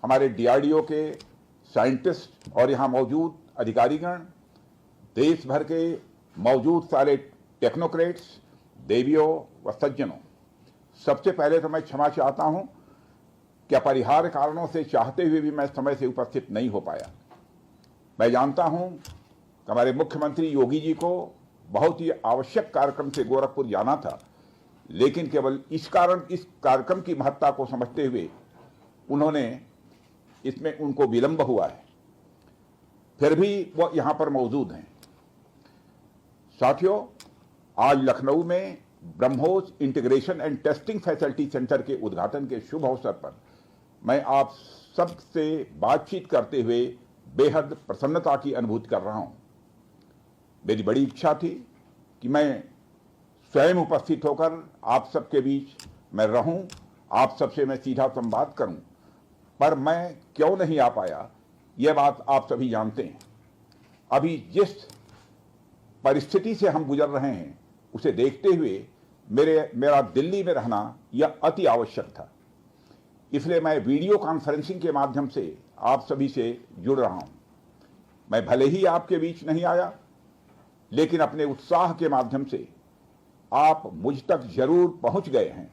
हमारे डीआरडीओ के साइंटिस्ट और यहाँ मौजूद अधिकारीगण, देश भर के मौजूद सारे टेक्नोक्रेट्स, देवियों व सज्जनों, सबसे पहले तो मैं क्षमा चाहता हूँ कि अपरिहार्य कारणों से चाहते हुए भी मैं समय से उपस्थित नहीं हो पाया। मैं जानता हूँ कि हमारे मुख्यमंत्री योगी जी को बहुत ही आवश्यक कार्यक्रम से गोरखपुर जाना था, लेकिन केवल इस कार्यक्रम की महत्ता को समझते हुए इसमें उनको विलंब हुआ है, फिर भी वो यहाँ पर मौजूद हैं। साथियों, आज लखनऊ में BrahMos integration and testing facility centre के उद्घाटन के शुभ अवसर पर मैं आप सबसे बातचीत करते हुए बेहद प्रसन्नता की अनुभूति कर रहा हूं। मेरी बड़ी इच्छा थी कि मैं स्वयं उपस्थित होकर आप सबके बीच मैं रहूं, आप सबसे मैं सीधा संवाद करूं, पर मैं क्यों नहीं आ पाया यह बात आप सभी जानते हैं। अभी जिस परिस्थिति से हम गुजर रहे हैं उसे देखते हुए मेरा दिल्ली में रहना यह अति आवश्यक था। इसलिए मैं वीडियो कॉन्फ्रेंसिंग के माध्यम से आप सभी से जुड़ रहा हूं। मैं भले ही आपके बीच नहीं आया, लेकिन अपने उत्साह के माध्यम से आप मुझ तक जरूर पहुंच गए हैं।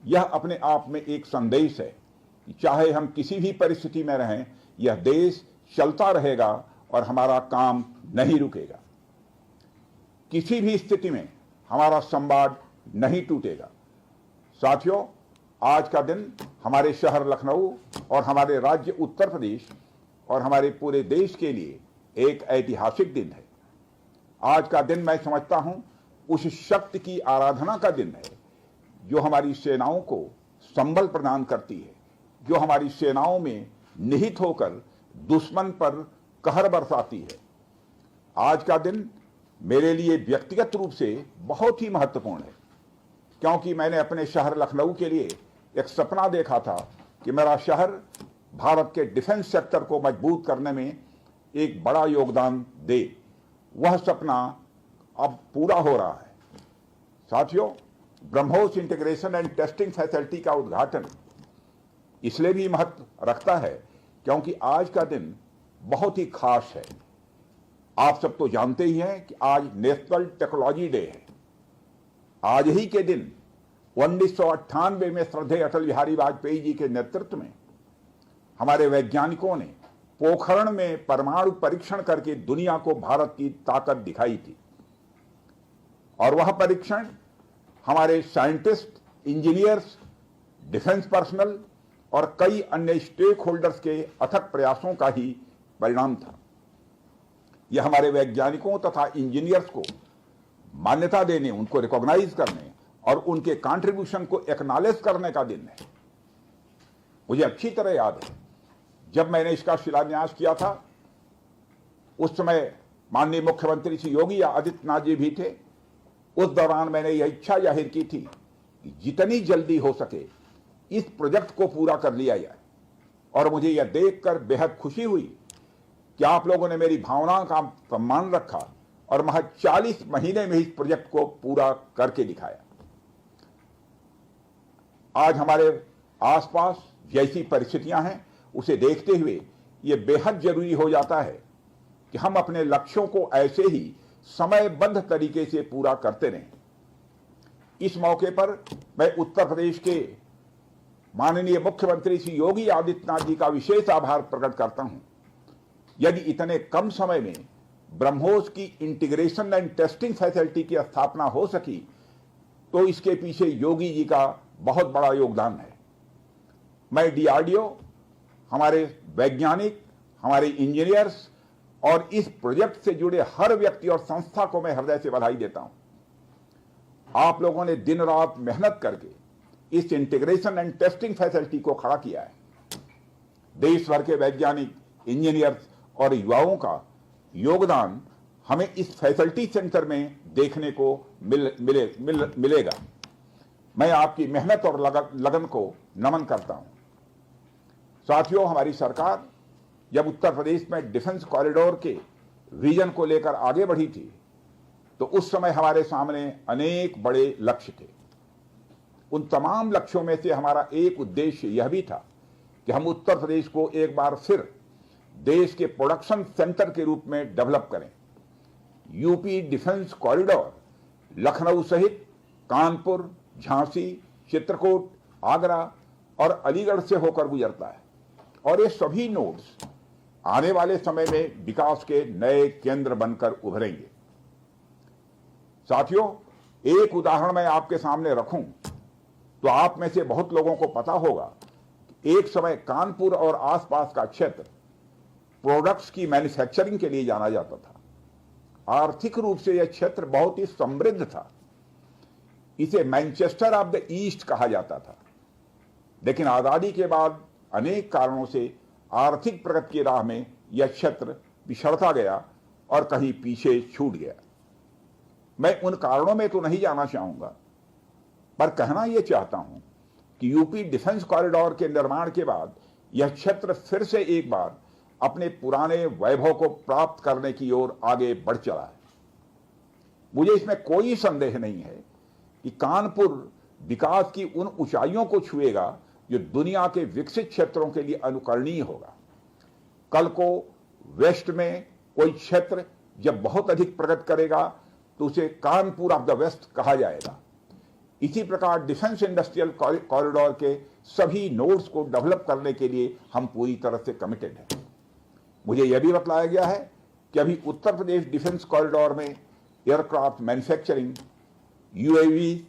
यह अपने आप में एक संदेश है कि चाहे हम किसी भी परिस्थिति में रहें, यह देश चलता रहेगा और हमारा काम नहीं रुकेगा। किसी भी स्थिति में हमारा संवाद नहीं टूटेगा। साथियों, आज का दिन हमारे शहर लखनऊ और हमारे राज्य उत्तर प्रदेश और हमारे पूरे देश के लिए एक ऐतिहासिक दिन है। आज का दिन मैं समझता हूं उस शक्ति की आराधना का दिन है जो हमारी सेनाओं को संबल प्रदान करती है, जो हमारी सेनाओं में निहित होकर दुश्मन पर कहर बरसाती है। आज का दिन मेरे लिए व्यक्तिगत रूप से बहुत ही महत्वपूर्ण है, क्योंकि मैंने अपने शहर लखनऊ के लिए एक सपना देखा था कि मेरा शहर भारत के डिफेंस सेक्टर को मजबूत करने में एक बड़ा योगदान दे। वह सपना अब पूरा हो रहा है। साथियों, BrahMos integration and testing facility का उद्घाटन इसलिए भी महत्व रखता है क्योंकि आज का दिन बहुत ही खास है। आप सब तो जानते ही हैं कि आज नेशनल टेक्नोलॉजी डे है। आज ही के दिन 1998 में श्रद्धेय अटल बिहारी वाजपेयी जी के नेतृत्व में हमारे वैज्ञानिकों ने पोखरण में परमाणु परीक्षण करके दुनिया को भारत की ताकत दिखाई थी। और वह परीक्षण हमारे साइंटिस्ट, इंजीनियर्स, डिफेंस पर्सनल और कई अन्य स्टेक होल्डर्स के अथक प्रयासों का ही परिणाम था। यह हमारे वैज्ञानिकों तथा इंजीनियर्स को मान्यता देने, उनको रिकॉग्नाइज करने और उनके कंट्रीब्यूशन को एक्नॉलेज करने का दिन है। मुझे अच्छी तरह याद है जब मैंने इसका शिलान्यास किया था, उस समय माननीय मुख्यमंत्री श्री योगी आदित्यनाथ जी भी थे। उस दौरान मैंने यह इच्छा जाहिर की थी कि जितनी जल्दी हो सके इस प्रोजेक्ट को पूरा कर लिया जाए। और मुझे यह देखकर बेहद खुशी हुई कि आप लोगों ने मेरी भावना का सम्मान रखा और महज 40 महीने में इस प्रोजेक्ट को पूरा करके दिखाया। आज हमारे आसपास जैसी परिस्थितियां हैं उसे देखते हुए यह बेहद जरूरी हो जाता है कि हम अपने लक्ष्यों को ऐसे ही समयबद्ध तरीके से पूरा करते रहें। इस मौके पर मैं उत्तर प्रदेश के माननीय मुख्यमंत्री श्री योगी आदित्यनाथ जी का विशेष आभार प्रकट करता हूं। यदि इतने कम समय में ब्रह्मोस की इंटीग्रेशन एंड टेस्टिंग फैसिलिटी की स्थापना हो सकी तो इसके पीछे योगी जी का बहुत बड़ा योगदान है। मैं डीआरडीओ, हमारे वैज्ञानिक, हमारे इंजीनियर्स और इस प्रोजेक्ट से जुड़े हर व्यक्ति और संस्था को मैं हृदय से बधाई देता हूं। आप लोगों ने दिन रात मेहनत करके इस इंटीग्रेशन एंड टेस्टिंग फैसिलिटी को खड़ा किया है। देश भर के वैज्ञानिक, इंजीनियर्स और युवाओं का योगदान हमें इस फैसिलिटी सेंटर में देखने को मिलेगा। मैं आपकी मेहनत और लगन को नमन करता हूं। साथियों, हमारी सरकार जब उत्तर प्रदेश में डिफेंस कॉरिडोर के विजन को लेकर आगे बढ़ी थी तो उस समय हमारे सामने अनेक बड़े लक्ष्य थे। उन तमाम लक्ष्यों में से हमारा एक उद्देश्य यह भी था कि हम उत्तर प्रदेश को एक बार फिर देश के प्रोडक्शन सेंटर के रूप में डेवलप करें। यूपी डिफेंस कॉरिडोर लखनऊ सहित कानपुर, झांसी, चित्रकूट, आगरा और अलीगढ़ से होकर गुजरता है और ये सभी नोड्स आने वाले समय में विकास के नए केंद्र बनकर उभरेंगे। साथियों, एक उदाहरण मैं आपके सामने रखूं तो आप में से बहुत लोगों को पता होगा, एक समय कानपुर और आसपास का क्षेत्र प्रोडक्ट्स की मैन्युफैक्चरिंग के लिए जाना जाता था। आर्थिक रूप से यह क्षेत्र बहुत ही समृद्ध था। इसे मैनचेस्टर ऑफ द ईस्ट कहा जाता था। लेकिन आजादी के बाद अनेक कारणों से आर्थिक प्रगति की राह में यह क्षेत्र पिछड़ता गया और कहीं पीछे छूट गया। मैं उन कारणों में तो नहीं जाना चाहूंगा, पर कहना यह चाहता हूं कि यूपी डिफेंस कॉरिडोर के निर्माण के बाद यह क्षेत्र फिर से एक बार अपने पुराने वैभव को प्राप्त करने की ओर आगे बढ़ चला है। मुझे इसमें कोई संदेह नहीं है कि कानपुर विकास की उन ऊंचाइयों को छुएगा जो दुनिया के विकसित क्षेत्रों के लिए अनुकरणीय होगा। कल को वेस्ट में कोई क्षेत्र जब बहुत अधिक प्रगति करेगा तो उसे कानपुर ऑफ द वेस्ट कहा जाएगा। इसी प्रकार डिफेंस इंडस्ट्रियल कॉरिडोर के सभी नोड्स को डेवलप करने के लिए हम पूरी तरह से कमिटेड हैं। मुझे यह भी बतलाया गया है कि अभी उत्तर प्रदेश डिफेंस कॉरिडोर में aircraft manufacturing, UAV,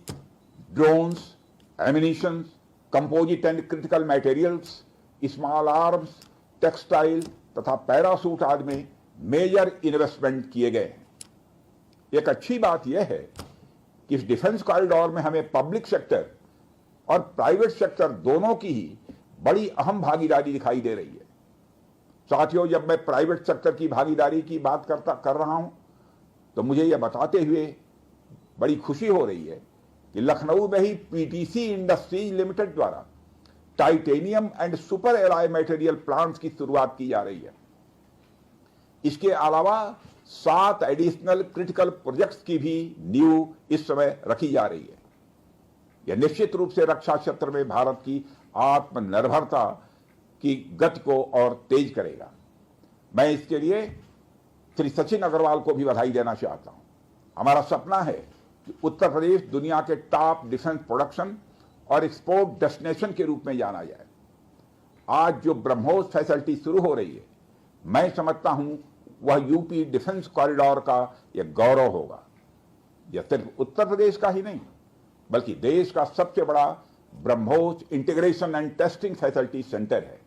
drones, ammunition, composite and critical materials, small arms, textile तथा पैरासूट आदि में मेजर इन्वेस्टमेंट किए गए हैं। एक अच्छी बात यह है कि इस डिफेंस कॉरिडोर में हमें पब्लिक सेक्टर और प्राइवेट सेक्टर दोनों की ही बड़ी अहम भागीदारी दिखाई दे रही है। साथियों, जब मैं प्राइवेट सेक्टर की भागीदारी की बात कर रहा हूं तो मुझे यह बताते हुए बड़ी खुशी हो रही है कि लखनऊ में ही पीटीसी इंडस्ट्रीज लिमिटेड द्वारा titanium and super alloy material plants की शुरुआत की जा रही है। इसके अलावा 7 एडिशनल क्रिटिकल प्रोजेक्ट्स की भी नींव इस समय रखी जा रही है। यह निश्चित रूप से रक्षा क्षेत्र में भारत की आत्मनिर्भरता की गति को और तेज करेगा। मैं इसके लिए श्री सचिन अग्रवाल को भी बधाई देना चाहता हूं। हमारा सपना है कि उत्तर प्रदेश दुनिया के टॉप डिफेंस प्रोडक्शन और एक्सपोर्ट डेस्टिनेशन के रूप में जाना जाए। आज जो ब्रह्मोस फैसिलिटी शुरू हो रही है, मैं समझता हूं वह यूपी डिफेंस कॉरिडोर का यह गौरव होगा। यह सिर्फ उत्तर प्रदेश का ही नहीं बल्कि देश का सबसे बड़ा BrahMos integration and testing facility centre है।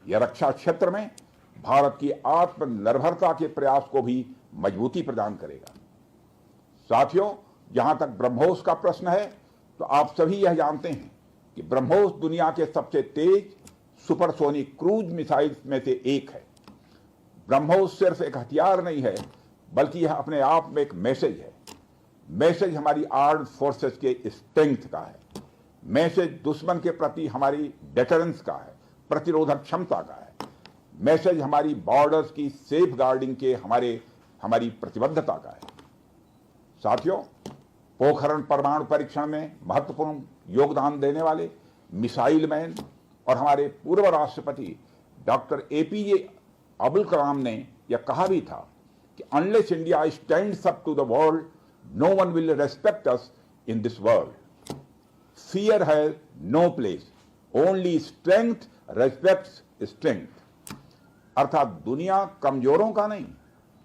यह रक्षा क्षेत्र में भारत की आत्मनिर्भरता के प्रयास को भी मजबूती प्रदान करेगा। साथियों, जहां तक ब्रह्मोस का प्रश्न है तो आप सभी यह जानते हैं कि ब्रह्मोस दुनिया के सबसे तेज सुपरसोनिक क्रूज मिसाइल्स में से एक है। ब्रह्मोस सिर्फ एक हथियार नहीं है बल्कि यह अपने आप में एक मैसेज है। मैसेज हमारी आर्म्ड फोर्सेस के स्ट्रेंथ का है। मैसेज दुश्मन के प्रति हमारी डेटरेंस का है, प्रतिरोधक क्षमता का है। मैसेज हमारी बॉर्डर्स की सेफ गार्डिंग के हमारी प्रतिबद्धता का है। साथियों, पोखरण परमाणु परीक्षण में महत्वपूर्ण योगदान देने वाले मिसाइल मैन और हमारे पूर्व राष्ट्रपति डॉक्टर एपीजे अब्दुल कलाम ने यह कहा भी था कि unless India stands up to the world, no one will respect us in this world. Fear has no place, only strength respects strength. अर्थात दुनिया कमजोरों का नहीं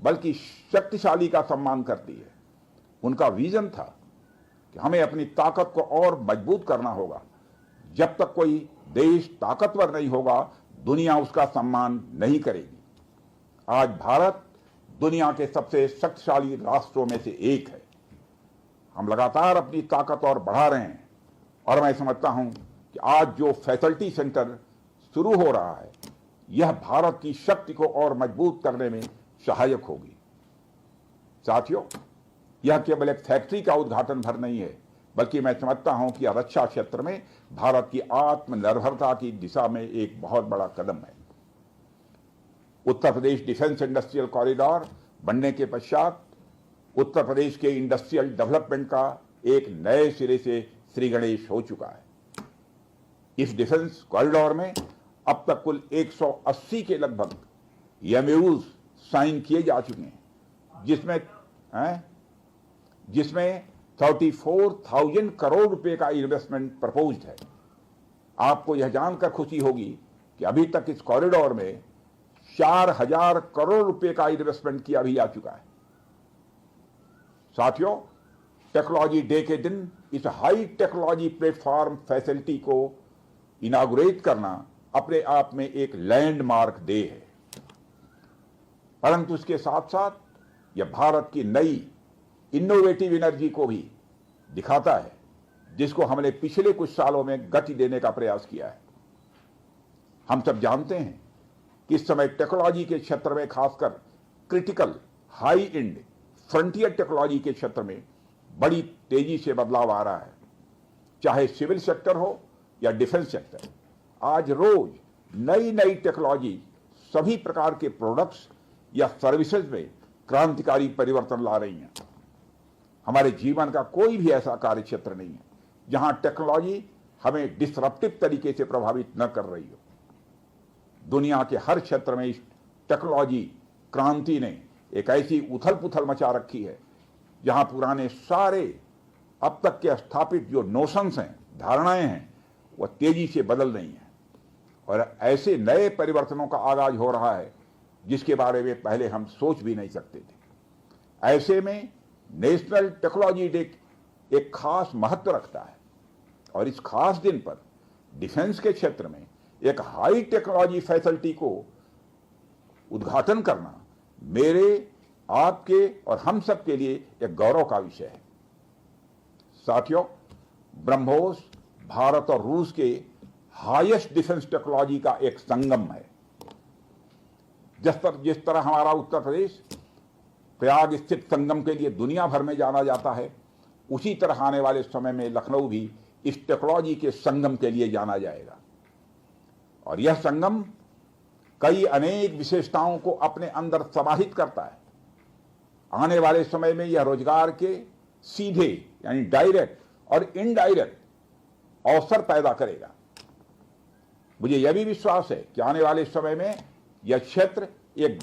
बल्कि शक्तिशाली का सम्मान करती है। उनका विजन था कि हमें अपनी ताकत को और मजबूत करना होगा। जब तक कोई देश ताकतवर नहीं होगा, दुनिया उसका सम्मान नहीं करेगी। आज भारत दुनिया के सबसे शक्तिशाली राष्ट्रों में से एक है। हम लगातार अपनी ताकत और बढ़ा रहे हैं और मैं समझता हूं कि आज जो फैसिलिटी सेंटर शुरू हो रहा है, यह भारत की शक्ति को और मजबूत करने में सहायक होगी। साथियों, यह केवल एक फैक्ट्री का उद्घाटन भर नहीं है बल्कि मैं समझता हूं कि रक्षा क्षेत्र में भारत की आत्मनिर्भरता की दिशा में एक बहुत बड़ा कदम है। उत्तर प्रदेश डिफेंस इंडस्ट्रियल कॉरिडोर बनने के पश्चात उत्तर प्रदेश के इंडस्ट्रियल डेवलपमेंट का एक नए सिरे से श्री गणेश हो चुका है। इस डिफेंस कॉरिडोर में अब तक कुल 180 के लगभग एमओयूज साइन किए जा चुके हैं, जिसमें 34,000 करोड़ रुपए का इन्वेस्टमेंट प्रपोज्ड है। आपको यह जानकर खुशी होगी कि अभी तक इस कॉरिडोर में 4,000 करोड़ रुपए का इन्वेस्टमेंट किया भी जा चुका है। साथियों, टेक्नोलॉजी डे के दिन इस हाई टेक्नोलॉजी प्लेटफॉर्म फैसिलिटी को इनागुरेट करना अपने आप में एक लैंडमार्क डे है, परंतु इसके साथ साथ यह भारत की नई इनोवेटिव एनर्जी को भी दिखाता है, जिसको हमने पिछले कुछ सालों में गति देने का प्रयास किया है। हम सब जानते हैं कि इस समय टेक्नोलॉजी के क्षेत्र में, खासकर critical high and frontier technology के क्षेत्र में बड़ी तेजी से बदलाव आ रहा है। चाहे सिविल सेक्टर हो या डिफेंस सेक्टर, आज रोज नई नई टेक्नोलॉजी सभी प्रकार के प्रोडक्ट्स या सर्विसेज में क्रांतिकारी परिवर्तन ला रही हैं। हमारे जीवन का कोई भी ऐसा कार्य क्षेत्र नहीं है जहां टेक्नोलॉजी हमें डिसरप्टिव तरीके से प्रभावित न कर रही हो। दुनिया के हर क्षेत्र में इस टेक्नोलॉजी क्रांति ने एक ऐसी उथल पुथल मचा रखी है जहां पुराने सारे अब तक के स्थापित जो नोशंस हैं, धारणाएं हैं, वह तेजी से बदल रही हैं और ऐसे नए परिवर्तनों का आगाज हो रहा है जिसके बारे में पहले हम सोच भी नहीं सकते थे। ऐसे में नेशनल टेक्नोलॉजी डे एक खास महत्व रखता है और इस खास दिन पर डिफेंस के क्षेत्र में एक हाई टेक्नोलॉजी फैसिलिटी को उद्घाटन करना मेरे, आपके और हम सब के लिए एक गौरव का विषय है। साथियों, ब्रह्मोस भारत और रूस के हाईएस्ट डिफेंस टेक्नोलॉजी का एक संगम है। जिस तरह हमारा उत्तर प्रदेश प्रयाग स्थित संगम के लिए दुनिया भर में जाना जाता है, उसी तरह आने वाले समय में लखनऊ भी इस टेक्नोलॉजी के संगम के लिए जाना जाएगा और यह संगम कई अनेक विशेषताओं को अपने अंदर समाहित करता है। आने वाले समय में यह रोजगार के सीधे यानी डायरेक्ट और इनडायरेक्ट अवसर पैदा करेगा। मुझे यह भी विश्वास है कि आने वाले समय में यह क्षेत्र एक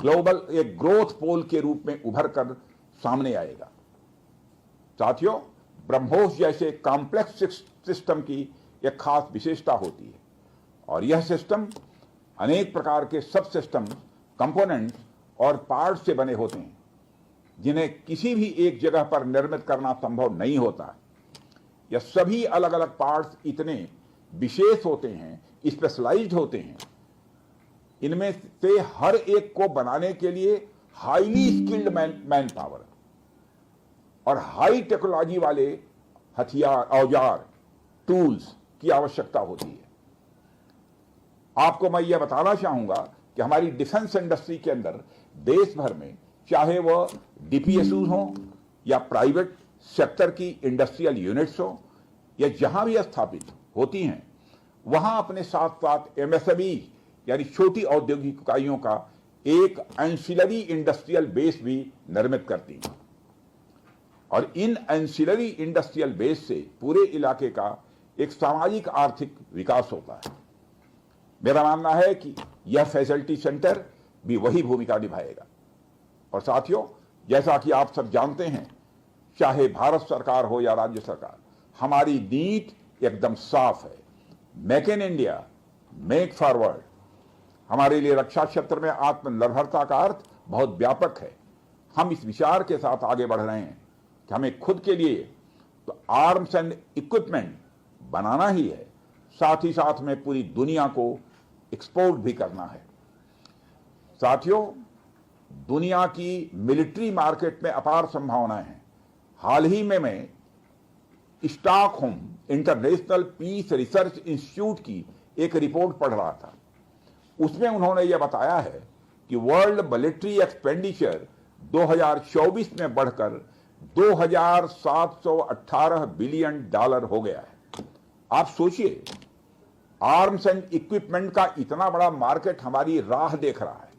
ग्रोथ पोल के रूप में उभर कर सामने आएगा। साथियों, ब्रह्मोस जैसे कॉम्प्लेक्स सिस्टम की एक खास विशेषता होती है और यह सिस्टम अनेक प्रकार के सब सिस्टम, कंपोनेंट्स और पार्ट्स से बने होते हैं जिन्हें किसी भी एक जगह पर निर्मित करना संभव नहीं होता है। यह सभी अलग अलग पार्ट्स इतने विशेष होते हैं, स्पेशलाइज्ड होते हैं, इनमें से हर एक को बनाने के लिए हाईली स्किल्ड मैन पावर और हाई टेक्नोलॉजी वाले हथियार, औजार, टूल्स की आवश्यकता होती है। आपको मैं यह बताना चाहूंगा कि हमारी डिफेंस इंडस्ट्री के अंदर देश भर में, चाहे वह डीपीएसयू हो या प्राइवेट सेक्टर की इंडस्ट्रियल यूनिट्स हो या जहां भी स्थापित होती हैं, वहां अपने साथ साथ एमएसएमई यानी छोटी औद्योगिक इकाइयों का एक एंसिलरी इंडस्ट्रियल बेस भी निर्मित करती हैं और इन एंसिलरी इंडस्ट्रियल बेस से पूरे इलाके का एक सामाजिक आर्थिक विकास होता है। मेरा मानना है कि यह फैसिलिटी सेंटर भी वही भूमिका निभाएगा। और साथियों, जैसा कि आप सब जानते हैं, चाहे भारत सरकार हो या राज्य सरकार, हमारी नीति एकदम साफ है। Make in India, make forward. हमारे लिए रक्षा क्षेत्र में आत्मनिर्भरता का अर्थ बहुत व्यापक है। हम इस विचार के साथ आगे बढ़ रहे हैं कि हमें खुद के लिए तो आर्म्स एंड इक्विपमेंट बनाना ही है, साथ ही साथ में पूरी दुनिया को एक्सपोर्ट भी करना है। साथियों, दुनिया की मिलिट्री मार्केट में अपार संभावनाएं हैं। हाल ही में मैं Stockholm International Peace Research Institute की एक रिपोर्ट पढ़ रहा था। उसमें उन्होंने यह बताया है कि वर्ल्ड मिलिट्री एक्सपेंडिचर 2024 में बढ़कर $2,718 बिलियन हो गया है। आप सोचिए, आर्म्स एंड इक्विपमेंट का इतना बड़ा मार्केट हमारी राह देख रहा है।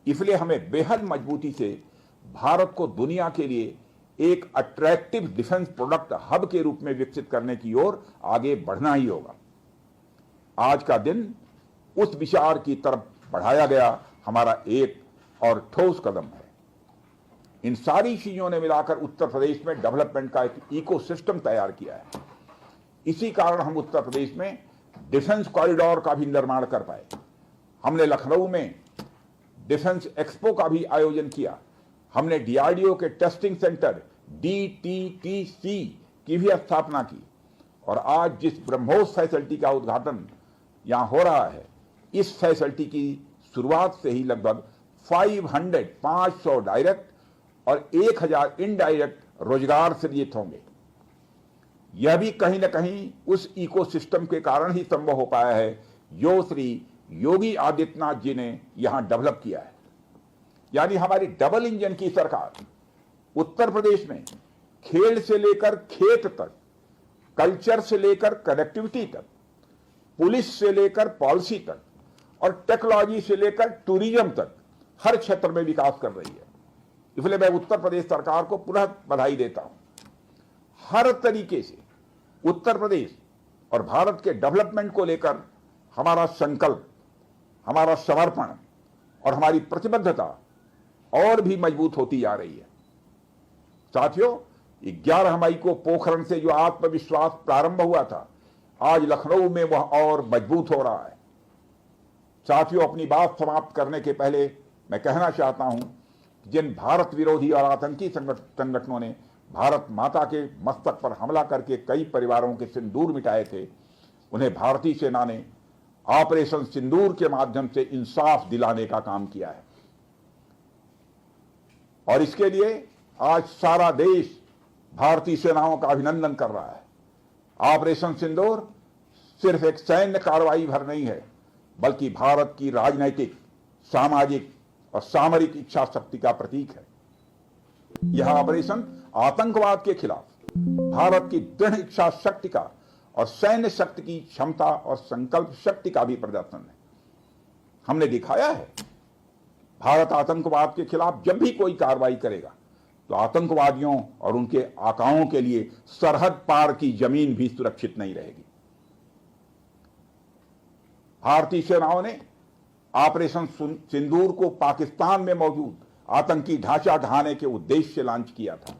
इसलिए हमें बेहद मजबूती से भारत को दुनिया के लिए एक अट्रैक्टिव डिफेंस प्रोडक्ट हब के रूप में विकसित करने की ओर आगे बढ़ना ही होगा। आज का दिन उस विचार की तरफ बढ़ाया गया हमारा एक और ठोस कदम है। इन सारी चीजों ने मिलाकर उत्तर प्रदेश में डेवलपमेंट का एक इकोसिस्टम तैयार किया है। इसी कारण हम उत्तर प्रदेश में डिफेंस कॉरिडोर का भी निर्माण कर पाए। हमने लखनऊ में डिफेंस एक्सपो का भी आयोजन किया। हमने डीआरडीओ के टेस्टिंग सेंटर DTTC की भी स्थापना की। और आज जिस ब्रह्मोस फैसिलिटी का उद्घाटन यहां हो रहा है, इस फैसिलिटी की शुरुआत से ही लगभग 500 डायरेक्ट और 1000 इनडायरेक्ट रोजगार सृजित होंगे। यह भी कहीं ना कहीं उस इकोसिस्टम के कारण ही संभव हो पाया है जो श्री योगी आदित्यनाथ जी ने यहां डेवलप किया है। यानी हमारी डबल इंजन की सरकार उत्तर प्रदेश में खेल से लेकर खेत तक, कल्चर से लेकर कनेक्टिविटी तक, पुलिस से लेकर पॉलिसी तक और टेक्नोलॉजी से लेकर टूरिज्म तक हर क्षेत्र में विकास कर रही है। इसलिए मैं उत्तर प्रदेश सरकार को पुनः बधाई देता हूं। हर तरीके से उत्तर प्रदेश और भारत के डेवलपमेंट को लेकर हमारा संकल्प, हमारा समर्पण और हमारी प्रतिबद्धता और भी मजबूत होती जा रही है। साथियों, 11 मई को पोखरण से जो आत्मविश्वास प्रारंभ हुआ था, आज लखनऊ में वह और मजबूत हो रहा है। साथियों, अपनी बात समाप्त करने के पहले मैं कहना चाहता हूं कि जिन भारत विरोधी और आतंकी संगठनों ने भारत माता के मस्तक पर हमला करके कई परिवारों के सिंदूर मिटाए थे, उन्हें भारतीय सेना ने ऑपरेशन सिंदूर के माध्यम से इंसाफ दिलाने का काम किया है। और इसके लिए आज सारा देश भारतीय सेनाओं का अभिनंदन कर रहा है। ऑपरेशन सिंदूर सिर्फ एक सैन्य कार्रवाई भर नहीं है, बल्कि भारत की राजनैतिक, सामाजिक और सामरिक इच्छा शक्ति का प्रतीक है। यह ऑपरेशन आतंकवाद के खिलाफ भारत की दृढ़ इच्छा शक्ति का और सैन्य शक्ति की क्षमता और संकल्प शक्ति का भी प्रदर्शन है। हमने दिखाया है, भारत आतंकवाद के खिलाफ जब भी कोई कार्रवाई करेगा तो आतंकवादियों और उनके आकाओं के लिए सरहद पार की जमीन भी सुरक्षित नहीं रहेगी। भारतीय सेनाओं ने ऑपरेशन सिंदूर को पाकिस्तान में मौजूद आतंकी ढांचा ढहाने के उद्देश्य से लॉन्च किया था।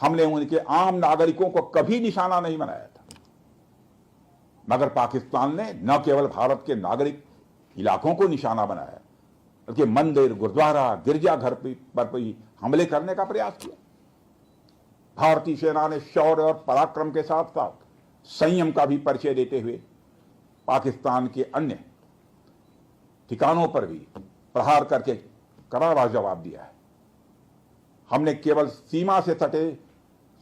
हमने उनके आम नागरिकों को कभी निशाना नहीं बनाया था, मगर पाकिस्तान ने न केवल भारत के नागरिक इलाकों को निशाना बनाया, बल्कि मंदिर, गुरुद्वारा, गिरजाघर पर भी हमले करने का प्रयास किया। भारतीय सेना ने शौर्य और पराक्रम के साथ साथ संयम का भी परिचय देते हुए पाकिस्तान के अन्य ठिकानों पर भी प्रहार करके करारा जवाब दिया है। हमने केवल सीमा से सटे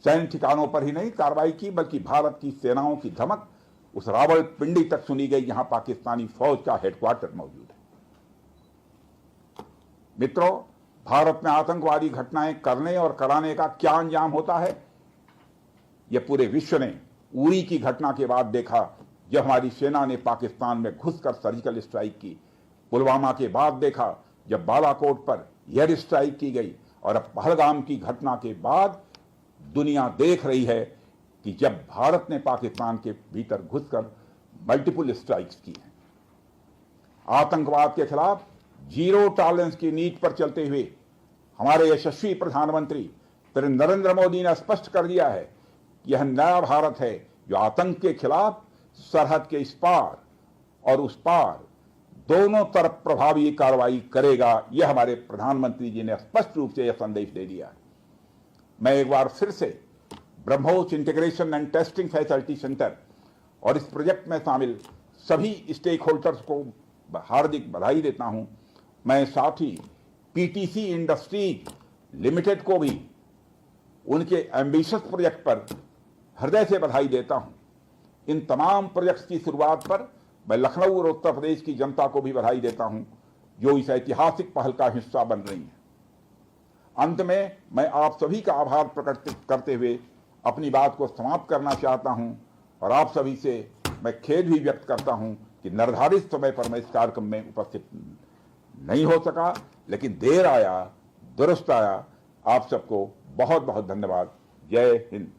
सैन्य ठिकानों पर ही नहीं कार्रवाई की, बल्कि भारत की सेनाओं की धमक उस रावलपिंडी तक सुनी गई जहां पाकिस्तानी फौज का हेडक्वार्टर मौजूद है। मित्रों, भारत में आतंकवादी घटनाएं करने और कराने का क्या अंजाम होता है, यह पूरे विश्व ने उरी की घटना के बाद देखा, जब हमारी सेना ने पाकिस्तान में घुसकर सर्जिकल स्ट्राइक की। पुलवामा के बाद देखा जब बालाकोट पर एयर स्ट्राइक की गई, और अब पहलगाम की घटना के बाद दुनिया देख रही है कि जब भारत ने पाकिस्तान के भीतर घुसकर मल्टीपल स्ट्राइक्स की हैं। आतंकवाद के खिलाफ जीरो टॉलरेंस की नीति पर चलते हुए हमारे यशस्वी प्रधानमंत्री श्री नरेंद्र मोदी ने स्पष्ट कर दिया है कि यह नया भारत है जो आतंक के खिलाफ सरहद के इस पार और उस पार दोनों तरफ प्रभावी कार्रवाई करेगा। यह हमारे प्रधानमंत्री जी ने स्पष्ट रूप से यह संदेश दे दिया। मैं एक बार फिर से BrahMos integration and testing facility centre और इस प्रोजेक्ट में शामिल सभी स्टेक होल्डर्स को हार्दिक बधाई देता हूं। मैं साथ ही पीटीसी इंडस्ट्रीज लिमिटेड को भी उनके एम्बिशियस प्रोजेक्ट पर हृदय से बधाई देता हूं। इन तमाम प्रोजेक्ट्स की शुरुआत पर मैं लखनऊ और उत्तर प्रदेश की जनता को भी बधाई देता हूं, जो इस ऐतिहासिक पहल का हिस्सा बन रही है। अंत में मैं आप सभी का आभार प्रकट करते हुए अपनी बात को समाप्त करना चाहता हूं, और आप सभी से मैं खेद भी व्यक्त करता हूं कि निर्धारित समय पर मैं इस कार्यक्रम में उपस्थित नहीं हो सका, लेकिन देर आया दुरुस्त आया। आप सबको बहुत बहुत धन्यवाद। जय हिंद।